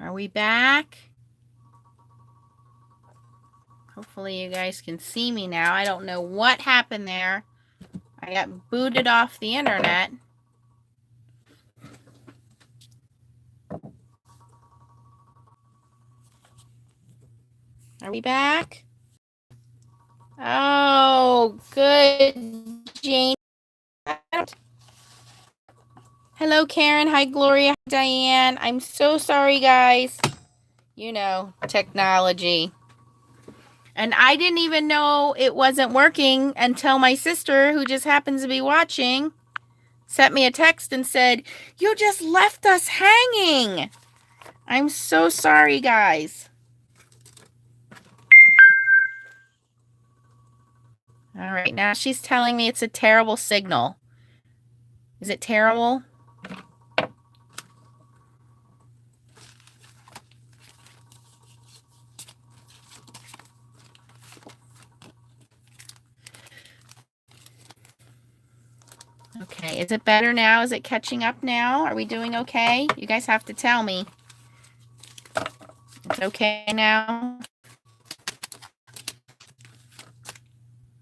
Are we back? Hopefully you guys can see me now. I don't know what happened there. I got booted off the internet. Are we back? Oh, good, Jane. Hello, Karen. Hi, Gloria. Hi, Diane. I'm so sorry, guys. You know, technology. And I didn't even know it wasn't working until my sister, who just happens to be watching, sent me a text and said, "You just left us hanging." I'm so sorry, guys. All right, now she's telling me it's a terrible signal. Is it terrible? Okay, is it better now? Is it catching up now? Are we doing okay? You guys have to tell me. It's okay now?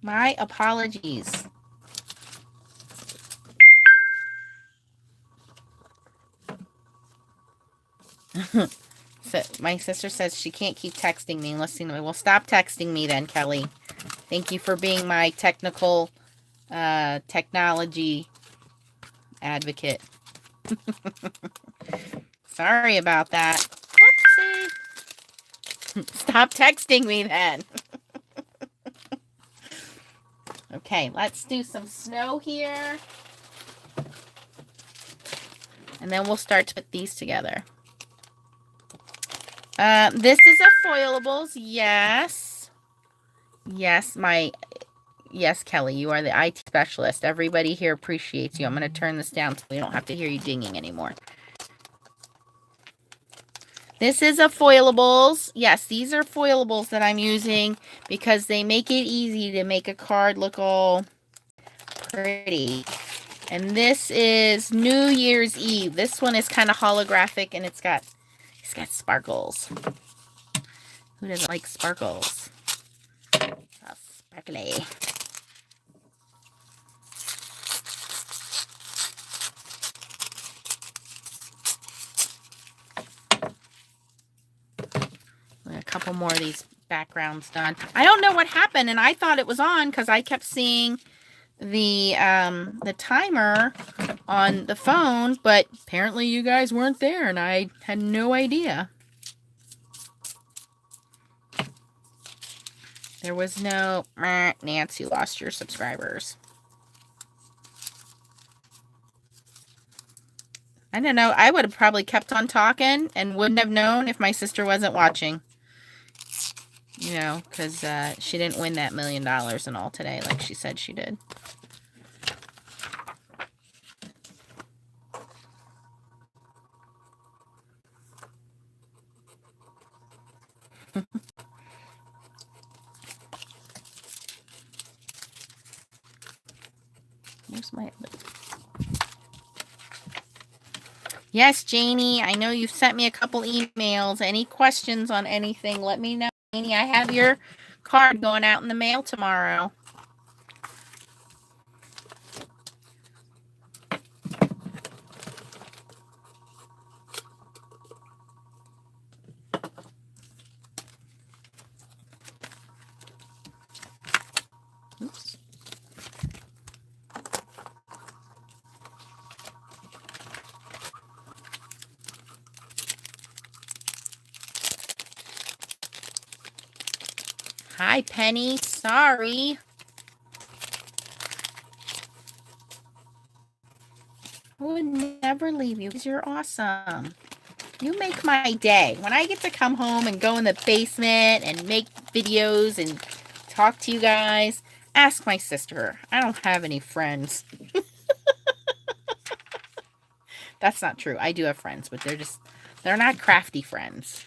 My apologies. So my sister says she can't keep texting me and listening to me. Well, stop texting me then, Kelly. Thank you for being my technology advocate. Sorry about that. Whoopsie. Stop texting me then. Okay, let's do some snow here. And then we'll start to put these together. This is a foilables. Yes. Yes, Kelly, you are the IT specialist. Everybody here appreciates you. I'm going to turn this down so we don't have to hear you dinging anymore. This is a foilables. Yes, these are foilables that I'm using because they make it easy to make a card look all pretty. And this is New Year's Eve. This one is kind of holographic and it's got sparkles. Who doesn't like sparkles? Oh, sparkly. A couple more of these backgrounds done. I don't know what happened, and I thought it was on because I kept seeing the timer on the phone, but apparently you guys weren't there, and I had no idea. There was no Nancy lost your subscribers. I don't know. I would have probably kept on talking and wouldn't have known if my sister wasn't watching. You know, because she didn't win that $1 million and all today like she said she did. Where's my... Yes, Janie, I know you've sent me a couple emails. Any questions on anything, let me know. Janie, I have your card going out in the mail tomorrow. Oops. Hi, Penny. Sorry. I would never leave you because you're awesome. You make my day. When I get to come home and go in the basement and make videos and talk to you guys, ask my sister. I don't have any friends. That's not true. I do have friends, but they're not crafty friends.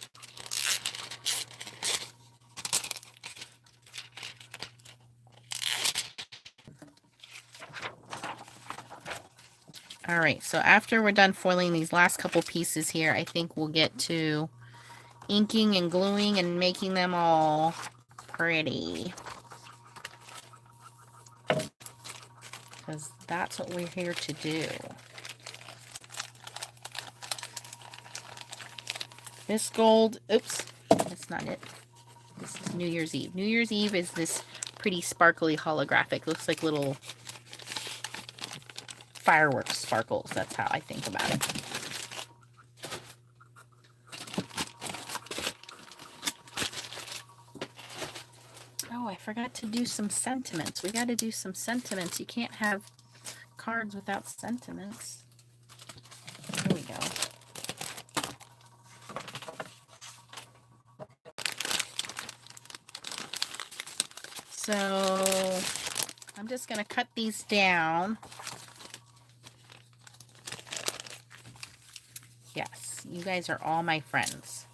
All right, so after we're done foiling these last couple pieces here, I think we'll get to inking and gluing and making them all pretty. Because that's what we're here to do. This gold, oops, that's not it. This is New Year's Eve. New Year's Eve is this pretty sparkly holographic. Looks like little fireworks sparkles. That's how I think about it. Oh, I forgot to do some sentiments. We got to do some sentiments. You can't have cards without sentiments. Here we go. So I'm just going to cut these down. Yes, you guys are all my friends.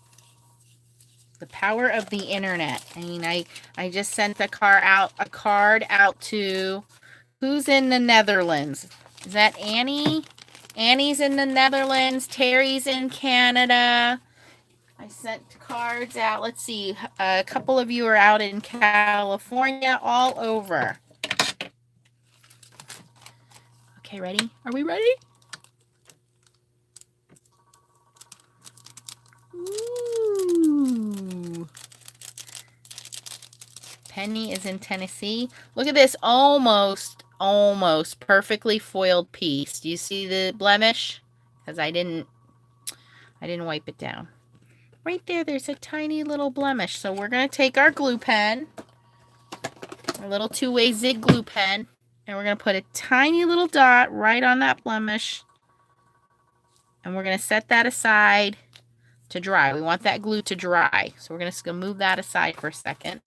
The power of the internet. I mean, I just sent a card out to, who's in the Netherlands? Is that Annie? Annie's in the Netherlands. Terry's in Canada. I sent cards out. Let's see. A couple of you are out in California, all over. Okay, ready? Are we ready? Ooh. Penny is in Tennessee. Look at this almost perfectly foiled piece. Do you see the blemish? Because I didn't wipe it down. Right there, there's a tiny little blemish. So we're going to take our glue pen, our little two-way zig glue pen, and we're going to put a tiny little dot right on that blemish. And we're going to set that aside to dry. We want that glue to dry. So we're just going to move that aside for a second.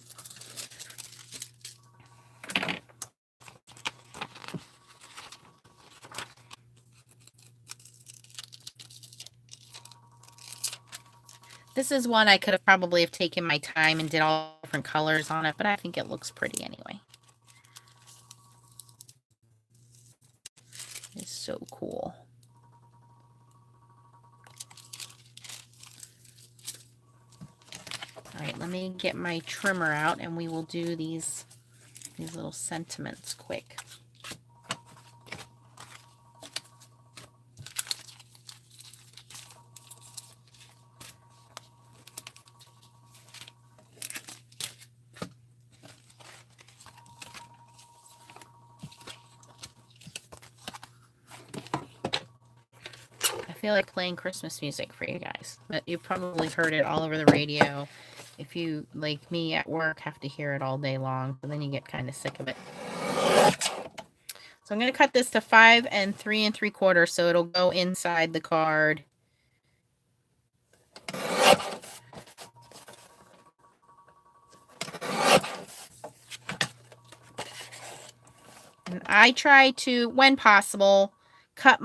This is one I could have probably have taken my time and did all different colors on it, but I think it looks pretty anyway. It's so cool. All right, let me get my trimmer out and we will do these little sentiments quick. I feel like playing Christmas music for you guys, but you've probably heard it all over the radio. If you, like me at work, have to hear it all day long, but then you get kind of sick of it. So I'm going to cut this to 5 3 3/4 so it'll go inside the card. And I try to, when possible, cut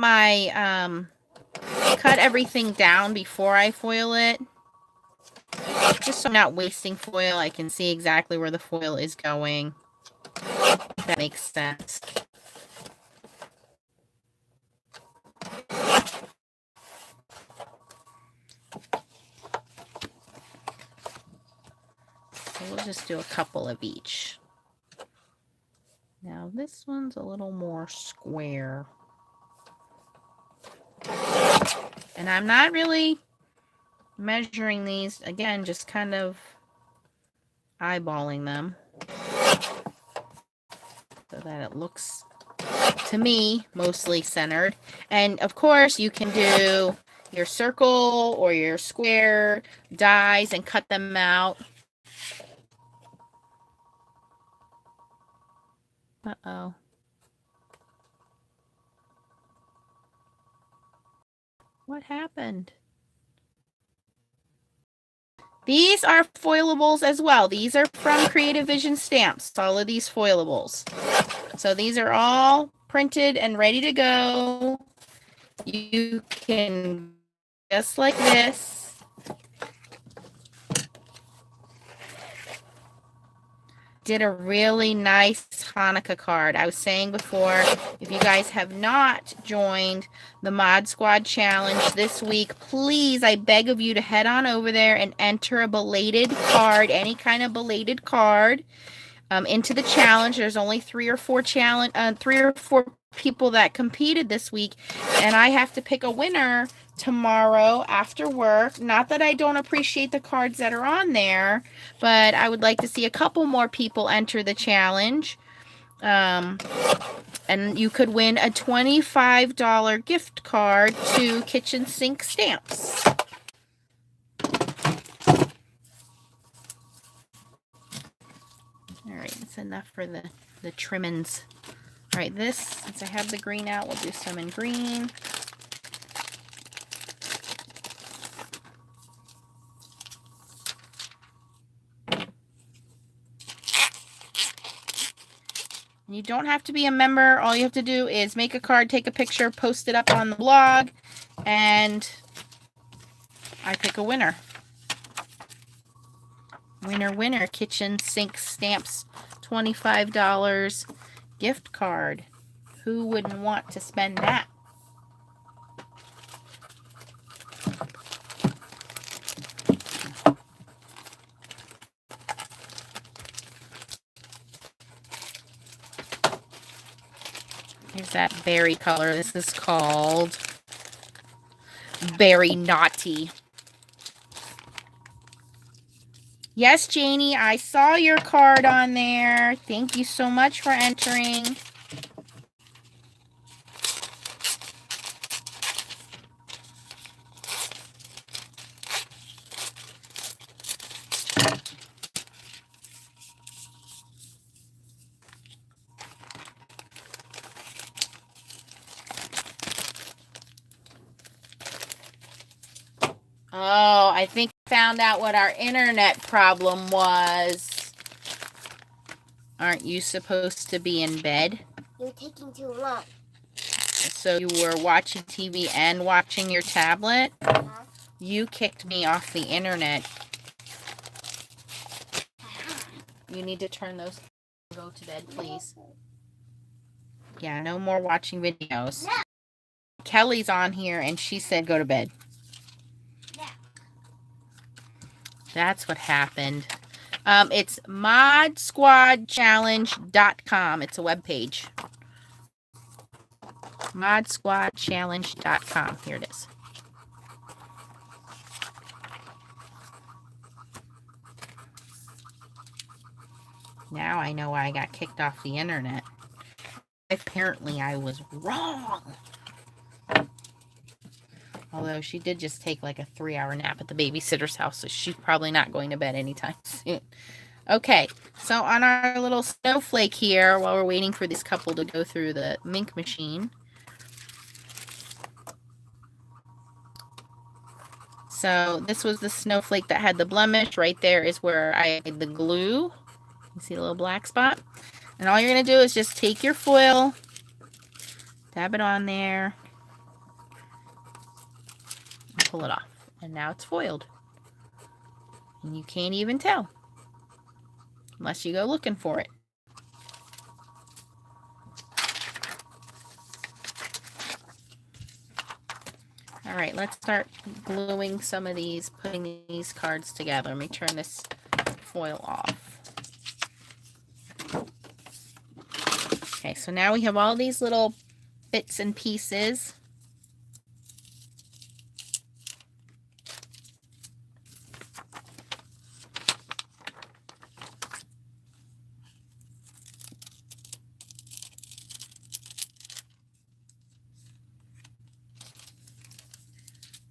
everything down before I foil it. Just so I'm not wasting foil. I can see exactly where the foil is going. If that makes sense. So we'll just do a couple of each. Now this one's a little more square. And I'm not really measuring these, again, just kind of eyeballing them so that it looks, to me, mostly centered. And of course, you can do your circle or your square dies and cut them out. Uh-oh. What happened? These are foilables as well. These are from Creative Vision Stamps, all of these foilables. So these are all printed and ready to go. You can, just like this, did a really nice Hanukkah card. I was saying before, if you guys have not joined the Mod Squad Challenge this week, please, I beg of you to head on over there and enter a belated card, any kind of belated card, into the challenge. There's only 3 or 4 people that competed this week, and I have to pick a winner tomorrow after work. Not that I don't appreciate the cards that are on there, but I would like to see a couple more people enter the challenge. And you could win a $25 gift card to Kitchen Sink Stamps. All right, that's enough for the trimmings. All right, this, since I have the green out, we'll do some in green. You don't have to be a member. All you have to do is make a card, take a picture, post it up on the blog, and I pick a winner. Winner, winner, Kitchen Sink Stamps, $25 gift card. Who wouldn't want to spend that? Here's that berry color. This is called Berry Naughty. Yes, Janie, I saw your card on there. Thank you so much for entering. Oh, I think I found out what our internet problem was. Aren't you supposed to be in bed? You're taking too long. So you were watching TV and watching your tablet? Uh-huh. You kicked me off the internet. You need to turn those. Go to bed, please. Yeah, no more watching videos. No. Kelly's on here and she said go to bed. Yeah. That's what happened. It's modsquadchallenge.com. It's a webpage. modsquadchallenge.com. Here it is. Now I know why I got kicked off the internet. Apparently I was wrong. Although she did just take like a 3-hour nap at the babysitter's house, so she's probably not going to bed anytime soon. Okay, so on our little snowflake here, while we're waiting for this couple to go through the ink machine. So this was the snowflake that had the blemish. Right there is where I had the glue. You see a little black spot? And all you're going to do is just take your foil, dab it on there, and pull it off. And now it's foiled. And you can't even tell unless you go looking for it. All right, let's start gluing some of these, putting these cards together. Let me turn this foil off. Okay, so now we have all these little bits and pieces.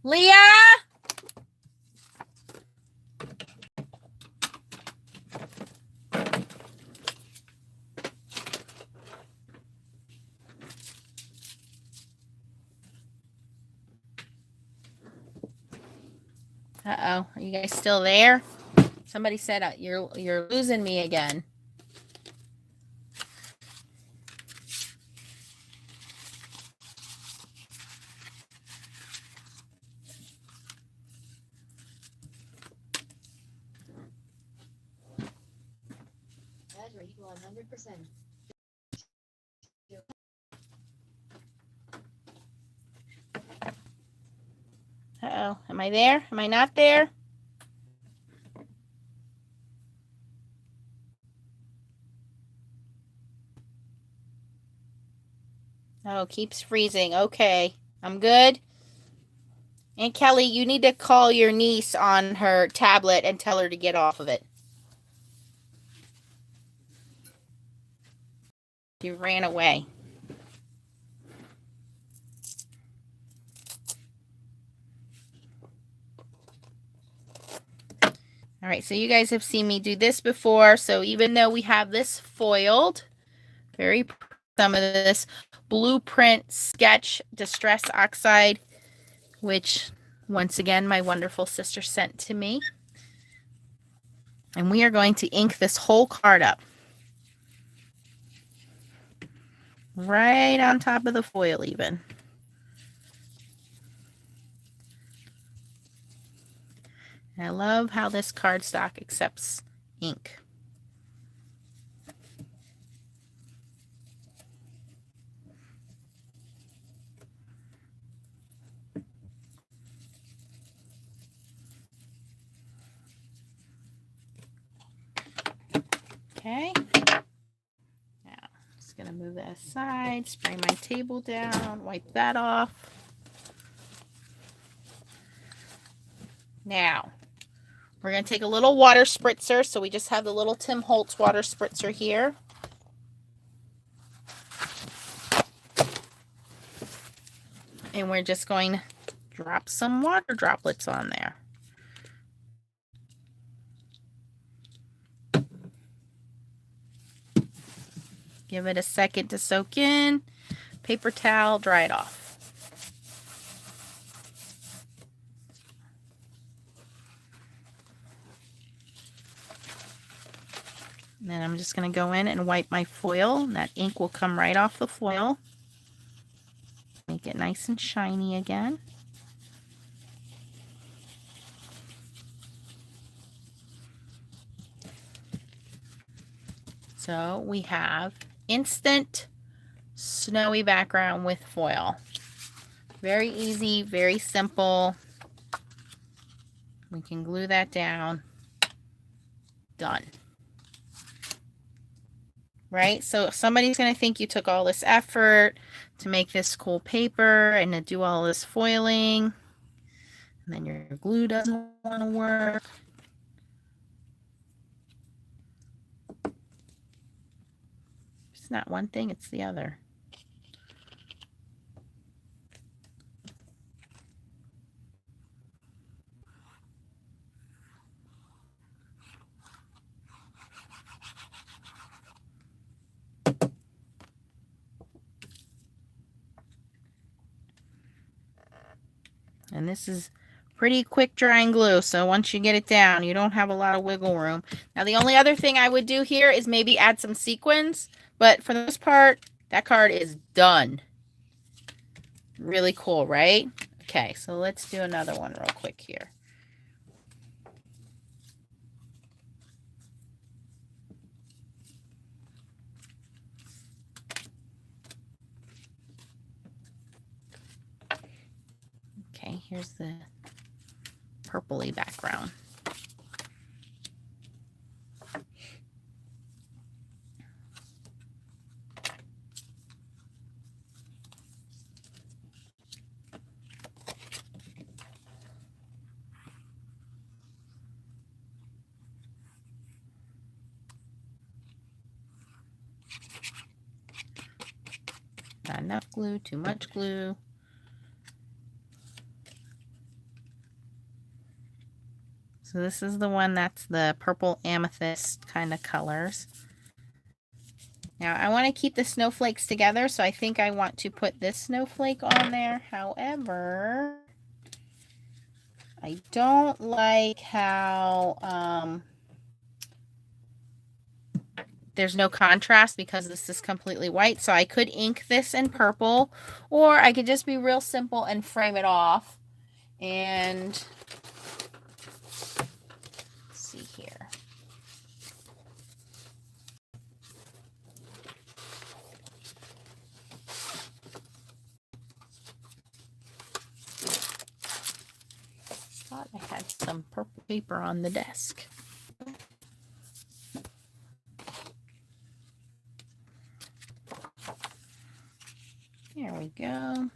Leah! Uh-oh, are you guys still there? Somebody said you're losing me again. Uh-oh, am I there? Am I not there? Oh, keeps freezing. Okay, I'm good. And Kelly, you need to call your niece on her tablet and tell her to get off of it. She ran away. All right, so you guys have seen me do this before. So even though we have this foiled, some of this Blueprint Sketch Distress Oxide, which once again my wonderful sister sent to me. And we are going to ink this whole card up. Right on top of the foil even. And I love how this cardstock accepts ink. Okay. Now, I'm just going to move that aside, spray my table down, wipe that off. Now, we're going to take a little water spritzer. So we just have the little Tim Holtz water spritzer here. And we're just going to drop some water droplets on there. Give it a second to soak in. Paper towel, dry it off. And then I'm just going to go in and wipe my foil. And that ink will come right off the foil. Make it nice and shiny again. So we have instant snowy background with foil. Very easy, very simple. We can glue that down. Done. Right? So somebody's going to think you took all this effort to make this cool paper and to do all this foiling. And then your glue doesn't want to work. It's not one thing, it's the other. And this is pretty quick drying glue, so once you get it down, you don't have a lot of wiggle room. Now, the only other thing I would do here is maybe add some sequins, but for the most part, that card is done. Really cool, right? Okay, so let's do another one real quick here. Okay, here's the purpley background. Not enough glue, too much glue. So this is the one that's the purple amethyst kind of colors. Now I want to keep the snowflakes together, so I think I want to put this snowflake on there. However, I don't like how there's no contrast because this is completely white. So I could ink this in purple, or I could just be real simple and frame it off. And let's see here. some purple paper on the desk. There we go.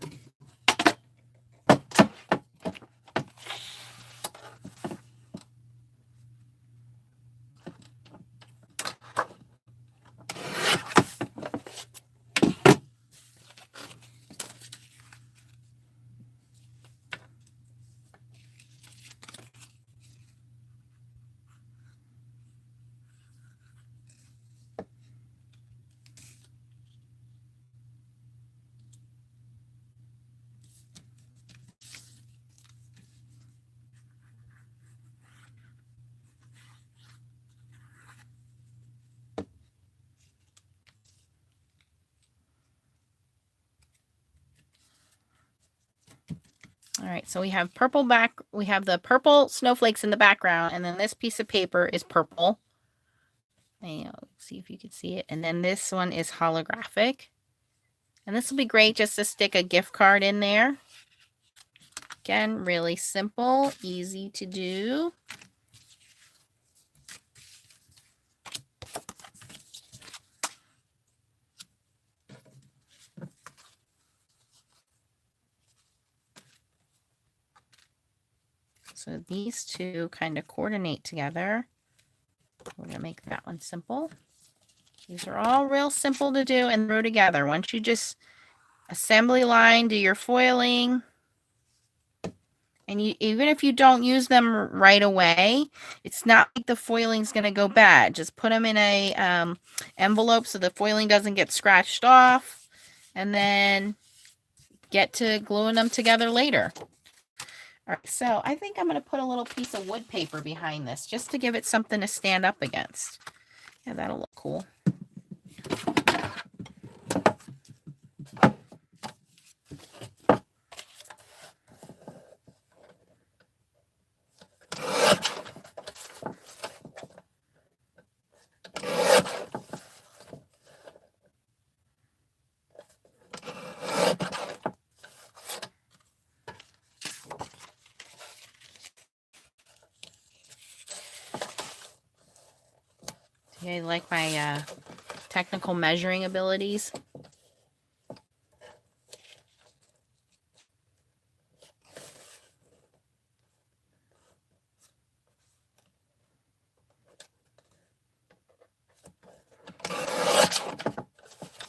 All right, so we have we have the purple snowflakes in the background, and then this piece of paper is purple. And see if you can see it. And then this one is holographic. And this will be great just to stick a gift card in there. Again, really simple, easy to do. So these two kind of coordinate together. We're going to make that one simple. These are all real simple to do and throw together. Once you just assembly line, do your foiling. And even if you don't use them right away, it's not like the foiling is going to go bad. Just put them in a envelope so the foiling doesn't get scratched off. And then get to gluing them together later. All right, so I think I'm going to put a little piece of wood paper behind this just to give it something to stand up against. Yeah, that'll look cool. Do you like my technical measuring abilities?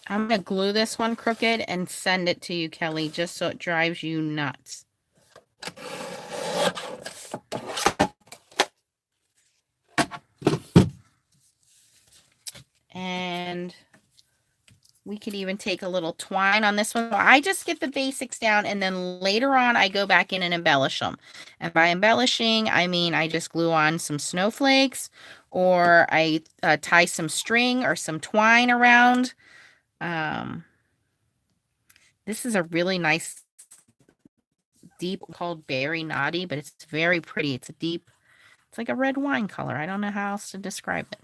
I'm going to glue this one crooked and send it to you, Kelly, just so it drives you nuts. And we could even take a little twine on this one. I just get the basics down, and then later on I go back in and embellish them. And by embellishing, I mean I just glue on some snowflakes, or I tie some string or some twine around. This is a really nice deep called Berry Naughty, but it's very pretty. It's a deep, it's like a red wine color. I don't know how else to describe it.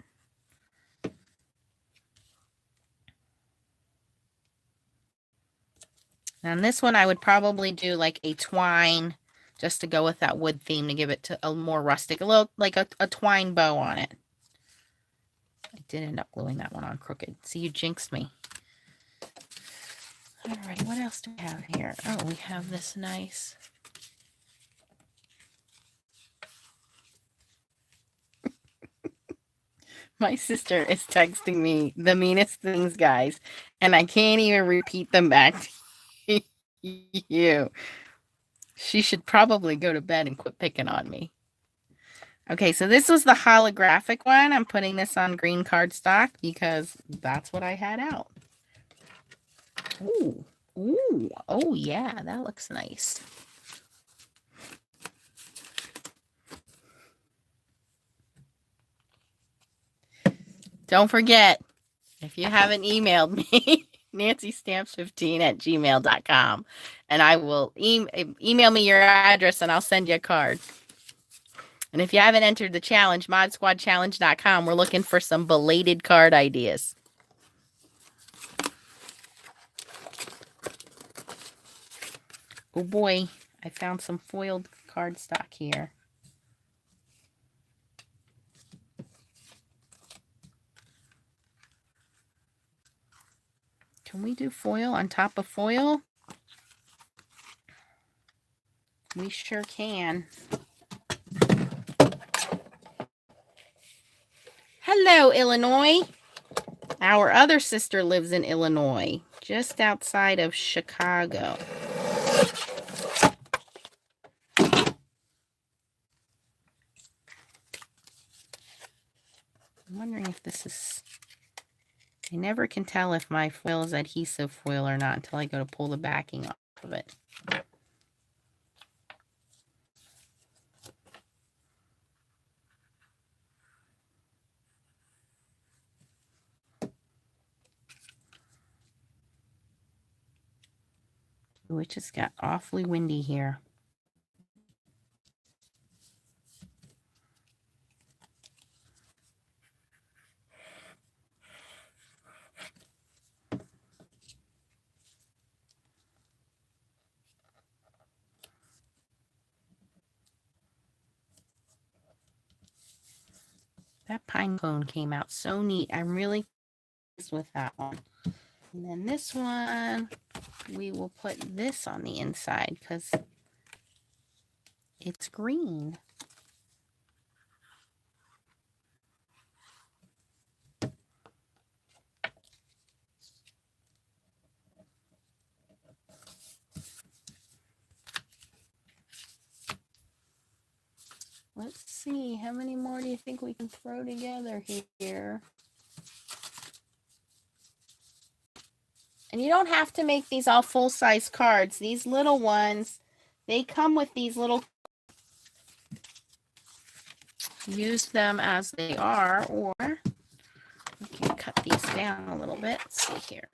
And this one I would probably do like a twine just to go with that wood theme to give it to a more rustic, a little like a twine bow on it. I did end up gluing that one on crooked. See, you jinxed me. Alright, what else do we have here? Oh, we have this nice. My sister is texting me the meanest things, guys, and I can't even repeat them back to you. She should probably go to bed and quit picking on me. Okay, so this was the holographic one. I'm putting this on green cardstock because that's what I had out. Ooh, ooh, oh yeah, that looks nice. Don't forget, if you haven't emailed me, nancystamps15@gmail.com, and I will email me your address and I'll send you a card. And if you haven't entered the challenge, modsquadchallenge.com, we're looking for some belated card ideas. Oh boy, I found some foiled cardstock here. Can we do foil on top of foil? We sure can. Hello, Illinois. Our other sister lives in Illinois, just outside of Chicago. I'm wondering if this is... I never can tell if my foil is adhesive foil or not until I go to pull the backing off of it. Ooh, it just got awfully windy here. That pine cone came out so neat. I'm really pleased with that one. And then this one, we will put this on the inside because it's green. Let's see, how many more do you think we can throw together here? And you don't have to make these all full-size cards. These little ones, they come with these little... Use them as they are, or we can cut these down a little bit. Let's see here.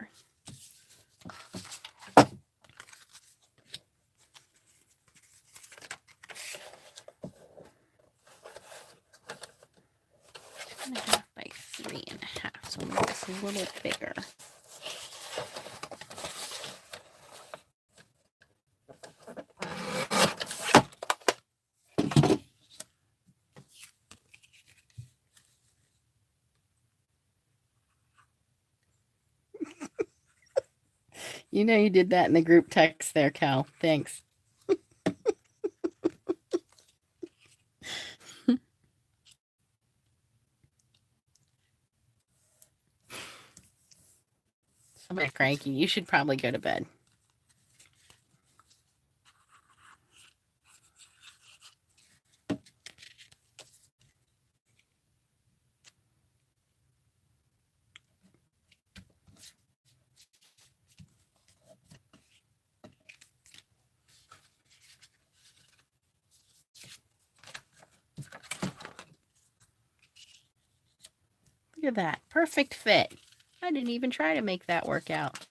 And a half by 3.5, so make this a little bigger. You know you did that in the group text there, Cal. Thanks. I'm a bit cranky. You should probably go to bed. Look at that. Perfect fit. I didn't even try to make that work out.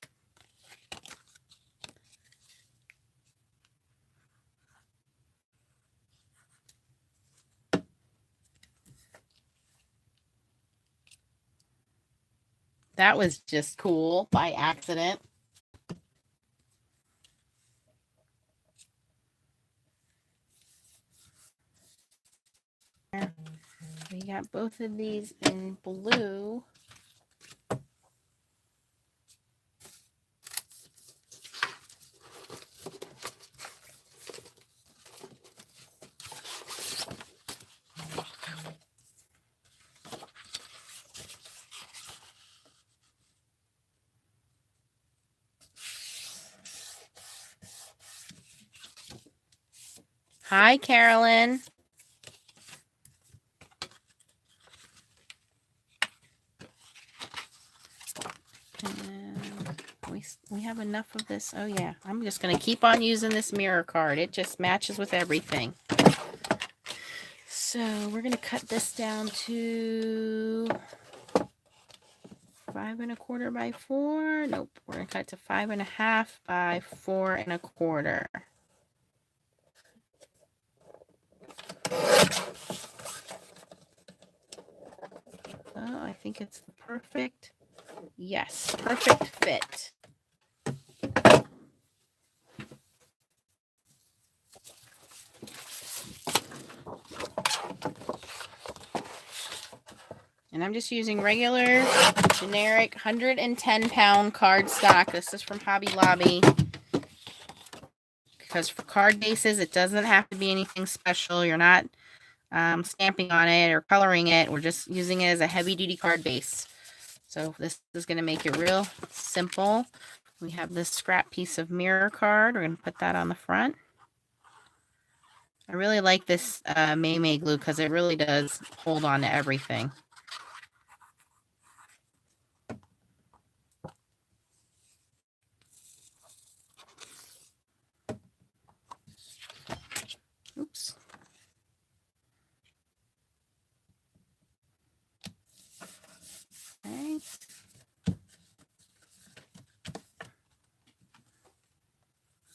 That was just cool by accident. We got both of these in blue. Hi, Carolyn. We have enough of this. Oh, yeah. I'm just going to keep on using this mirror card. It just matches with everything. So we're going to cut this down to 5 1/4 by 4. Nope. We're going to cut to 5 1/2 by 4 1/4. Oh, I think it's the perfect. Yes, perfect fit. And I'm just using regular, generic 110-pound cardstock. This is from Hobby Lobby. Because for card bases, it doesn't have to be anything special. You're not stamping on it or coloring it. We're just using it as a heavy-duty card base. So this is going to make it real simple. We have this scrap piece of mirror card. We're going to put that on the front. I really like this May glue because it really does hold on to everything. Oops. Okay.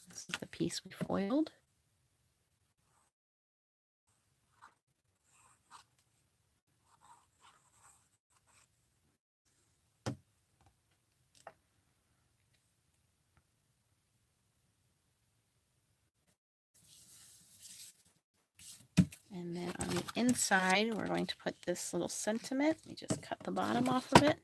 This is the piece we foiled. And then on the inside, we're going to put this little sentiment. Let me just cut the bottom off of it.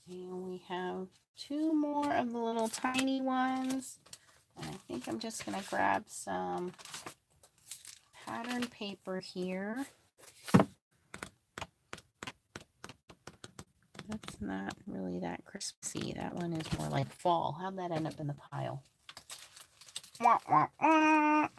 And we have 2 more of the little tiny ones. And I think I'm just going to grab some pattern paper here. That's not really that Christmassy. That one is more like fall. How'd that end up in the pile? Wah, wah, wah.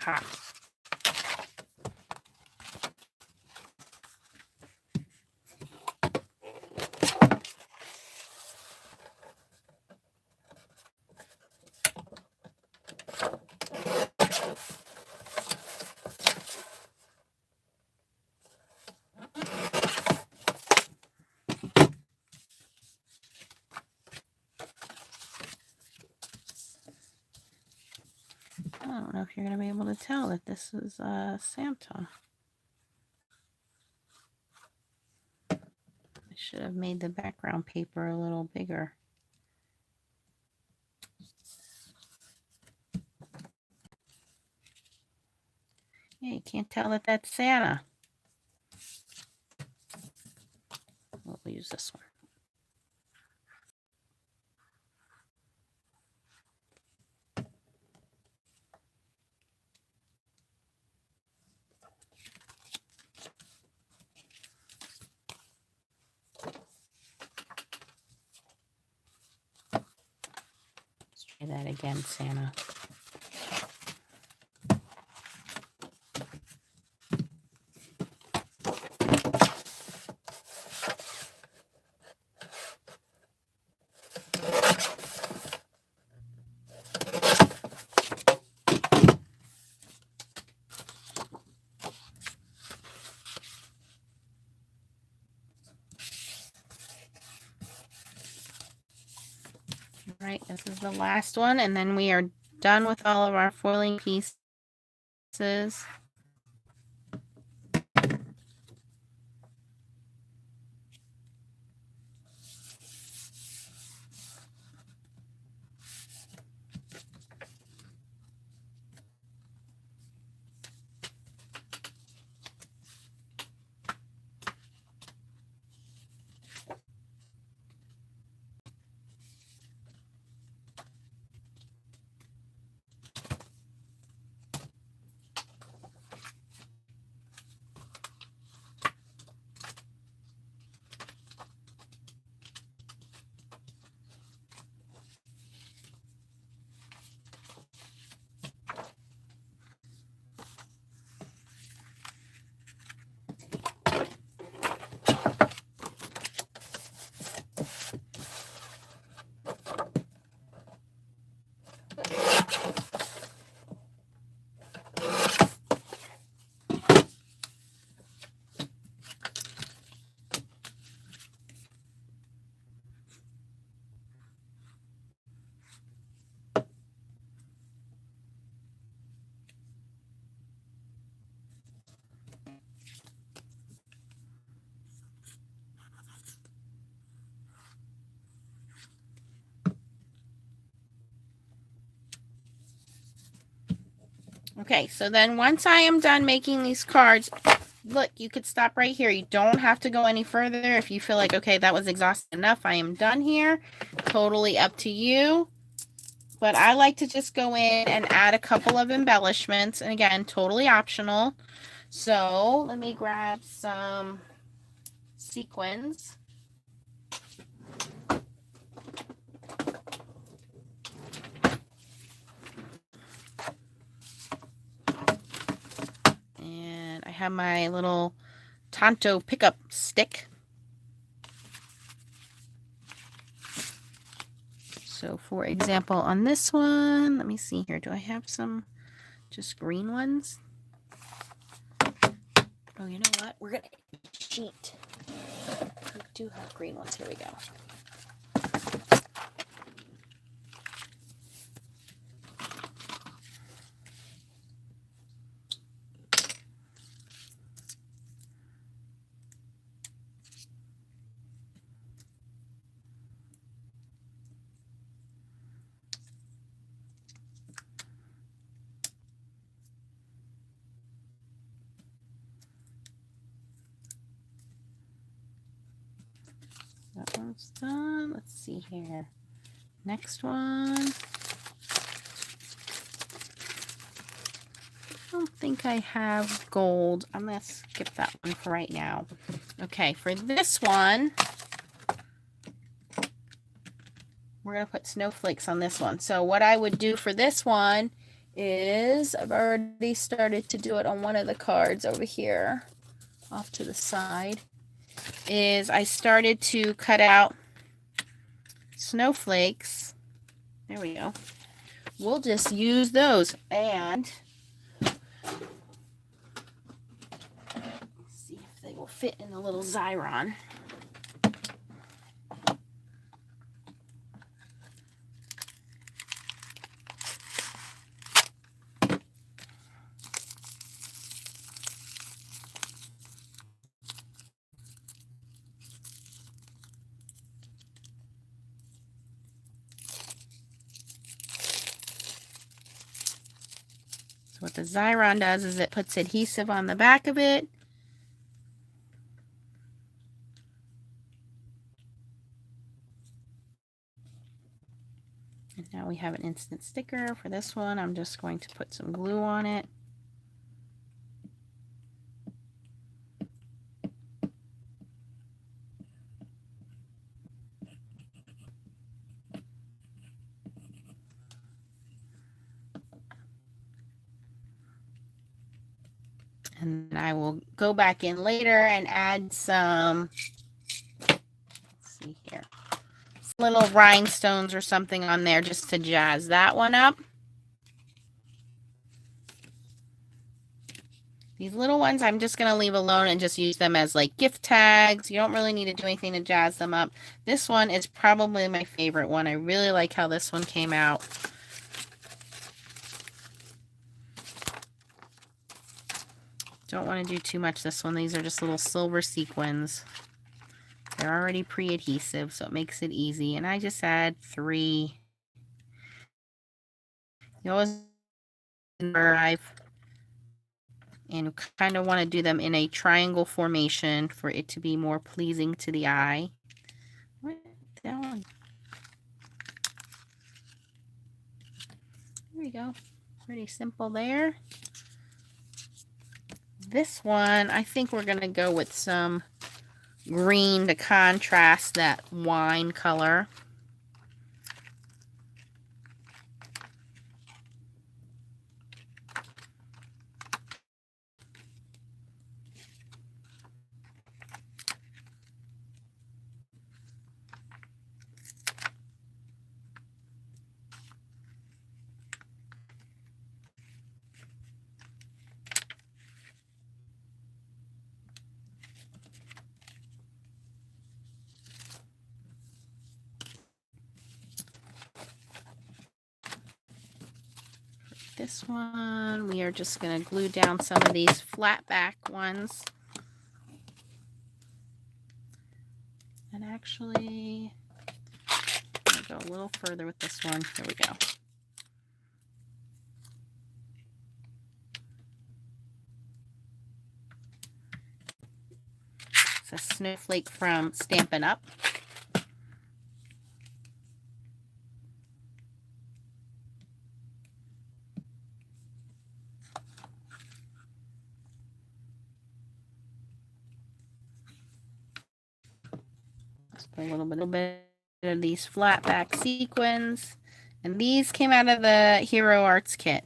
Ha. I don't know if you're going to be able to tell that this is Santa. I should have made the background paper a little bigger. Yeah, you can't tell that that's Santa. We'll use this one. Let's try that again, Santa. Right, this is the last one, and then we are done with all of our foiling pieces. Okay, so then once I am done making these cards, look, you could stop right here. You don't have to go any further. If you feel like, okay, that was exhausting enough, I am done here. Totally up to you. But I like to just go in and add a couple of embellishments. And again, totally optional. So let me grab some sequins. And I have my little Tonto pickup stick. So for example, on this one, let me see here. Do I have some just green ones? Oh, you know what? We're going to cheat. We do have green ones. Here we go. That one's done. Let's see here. Next one. I don't think I have gold. I'm going to skip that one for right now. Okay, for this one, we're going to put snowflakes on this one. So what I would do for this one is, I've already started to do it on one of the cards over here, off to the side, is I started to cut out snowflakes. There we go. We'll just use those and see if they will fit in the little Xyron. What the Xyron does is it puts adhesive on the back of it. And now we have an instant sticker. For this one, I'm just going to put some glue on it. And I will go back in later and add some, let's see here, some little rhinestones or something on there just to jazz that one up. These little ones I'm just going to leave alone and just use them as like gift tags. You don't really need to do anything to jazz them up. This one is probably my favorite one. I really like how this one came out. Don't want to do too much this one. These are just little silver sequins. They're already pre-adhesive, so it makes it easy. And I just add 3. You always arrive and kind of want to do them in a triangle formation for it to be more pleasing to the eye. What? That one. There we go. Pretty simple there. This one, I think we're going to go with some green to contrast that wine color. This one, we are just going to glue down some of these flat back ones. And actually, I'm going to go a little further with this one. Here we go. It's a snowflake from Stampin' Up. Just put a little bit of these flat back sequins. And these came out of the Hero Arts kit.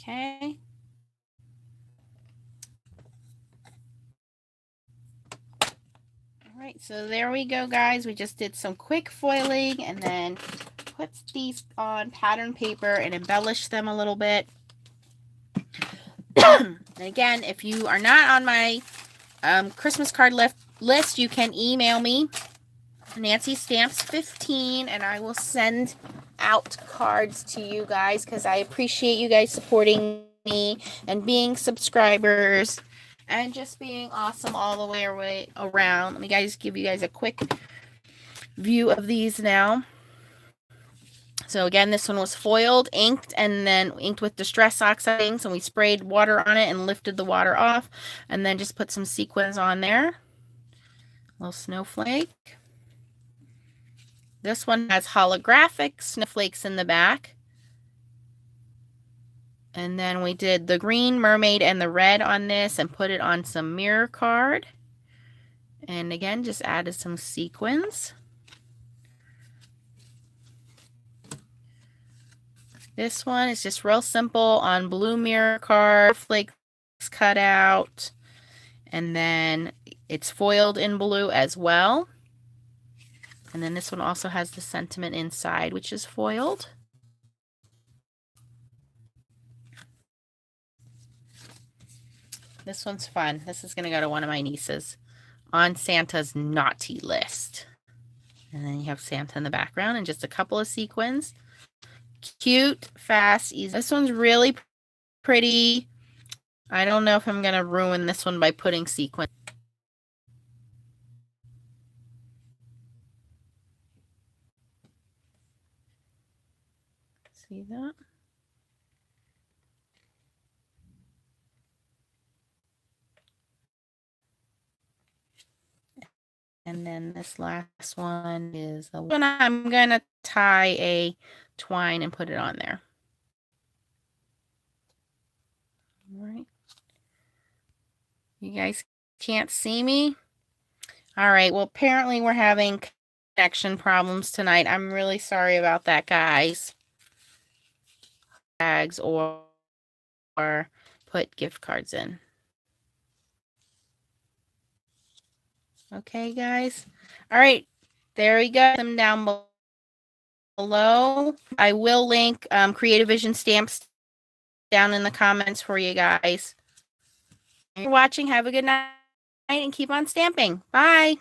Okay. All right, so there we go, guys. We just did some quick foiling and then put these on pattern paper and embellish them a little bit. And again, if you are not on my Christmas card list, you can email me, Nancy Stamps 15, and I will send out cards to you guys because I appreciate you guys supporting me and being subscribers and just being awesome all the way around. Let me give you guys a quick view of these now. So again, this one was foiled, inked, and then inked with Distress Oxide inks, and we sprayed water on it and lifted the water off, and then just put some sequins on there. Little snowflake. This one has holographic snowflakes in the back. And then we did the green mermaid and the red on this and put it on some mirror card. And again, just added some sequins. This one is just real simple on blue mirror card, flakes cut out, and then it's foiled in blue as well. And then this one also has the sentiment inside, which is foiled. This one's fun. This is going to go to one of my nieces on Santa's naughty list. And then you have Santa in the background and just a couple of sequins. Cute, fast, easy. This one's really pretty. I don't know if I'm going to ruin this one by putting sequins. See that? And then this last one is the one I'm going to tie a twine and put it on there. All right. You guys can't see me? All right. Well, apparently we're having connection problems tonight. I'm really sorry about that, guys. Bags or put gift cards in. Okay, guys. All right. There we go. Them down below. I will link Creative Vision stamps down in the comments for you guys. Thanks for watching. Have a good night and keep on stamping. Bye.